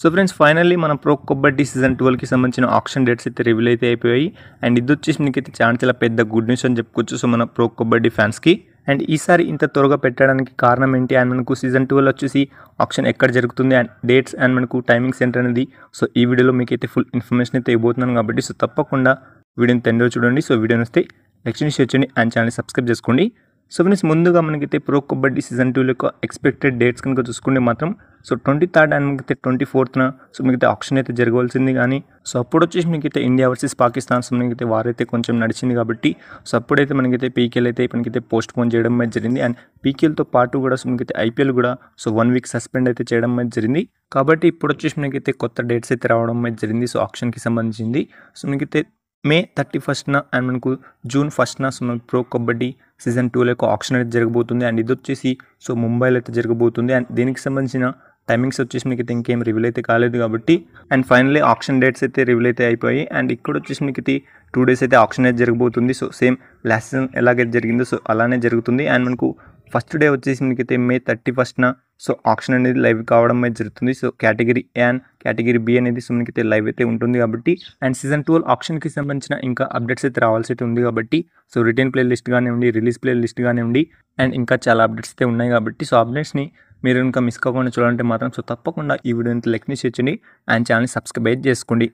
So friends finally మన pro kabaddi season 12కి సంబంధించిన auction dates అయితే రివీల్ అయితే అయిపోయాయి. అండ్ ఇది వచ్చేసి మీకైతే చాలా పెద్ద గుడ్ న్యూస్ అని చెప్పుకోవచ్చు. సో మన ప్రో కబడ్డీ ఫ్యాన్స్కి. అండ్ ఈసారి ఇంత త్వరగా పెట్టడానికి కారణం ఏంటి, అండ్ మనకు సీజన్ 12 వచ్చేసి ఆప్షన్ ఎక్కడ జరుగుతుంది అండ్ డేట్స్ అండ్ మనకు టైమింగ్స్ ఏంటనేది సో ఈ వీడియోలో మీకైతే ఫుల్ ఇన్ఫర్మేషన్ అయితే ఇవ్వబోతున్నాను కాబట్టి సో తప్పకుండా వీడియోని తెండో చూడండి. సో వీడియోని వస్తే నెక్స్ట్ షేర్ చేయండి అండ్ ఛానల్ సబ్స్క్రైబ్ చేసుకోండి. సో ఫ్రెండ్స్ ముందుగా మనకైతే ప్రో కబడ్డీ సీజన్ 2 యొక్క ఎక్స్పెక్టెడ్ డేట్స్ కనుక చూసుకుంటే మాత్రం సో 23rd అండ్ మనకైతే 24th సో మీకైతే ఆప్షన్ అయితే జరగవలసింది. కానీ సో అప్పుడు వచ్చేసి మీకైతే ఇండియా వర్సెస్ పాకిస్తాన్ సో మనకైతే వారైతే కొంచెం నడిచింది కాబట్టి సో అప్పుడైతే మనకైతే పీకేఎల్ అయితే మనకైతే పోస్ట్ పోన్ చేయడం అయితే జరిగింది. అండ్ పీకేఎల్తో పాటు కూడా సో మనకైతే ఐపీఎల్ కూడా సో 1 వీక్ సస్పెండ్ అయితే చేయడం అయితే జరిగింది. కాబట్టి ఇప్పుడు వచ్చేసి మనకైతే కొత్త డేట్స్ అయితే రావడం అయితే జరిగింది సో ఆప్షన్కి సంబంధించింది. సో మనకైతే మే 31st అండ్ మనకు జూన్ 1st సో మనకు ప్రో కబడ్డీ సీజన్ 2 యొక్క ఆప్షన్ అయితే జరగబోతుంది. అండ్ ఇది వచ్చేసి సో ముంబైలో అయితే జరగబోతుంది. అండ్ దీనికి సంబంధించిన టైమింగ్స్ వచ్చేసి మీకు అయితే ఇంకేం రివీల్ అయితే కాలేదు కాబట్టి అండ్ ఫైనల్లీ ఆప్షన్ డేట్స్ అయితే రివీల్ అయితే అయిపోయాయి. అండ్ ఇక్కడ వచ్చేసి మీకు అయితే 2 days అయితే ఆప్షన్ అయితే జరగబోతుంది. సో సేమ్ లాస్ట్ సీజన్ ఎలాగైతే జరిగిందో సో అలానే జరుగుతుంది. అండ్ మనకు ఫస్ట్ డే వచ్చేసి మీకైతే మే 31st సో ఆప్షన్ అనేది లైవ్ కావడం అయితే జరుగుతుంది. So category A and category B అనేది సో మనకైతే లైవ్ అయితే ఉంటుంది కాబట్టి అండ్ సీజన్ 12 ఆప్షన్కి సంబంధించిన ఇంకా అప్డేట్స్ అయితే రావాల్సి అయితే ఉంది కాబట్టి సో రిటర్న్ ప్లే లిస్ట్ కానివ్వండి, రిలీజ్ ప్లే లిస్ట్ కానివ్వండి అండ్ ఇంకా చాలా అప్డేట్స్ అయితే ఉన్నాయి కాబట్టి సో అప్డేట్స్ని మీరు ఇంకా మిస్ కాకుండా చూడాలంటే మాత్రం సో తప్పకుండా ఈ వీడియోని లైక్ చేయండి అండ్ ఛానల్ సబ్స్క్రైబ్ చేసుకోండి.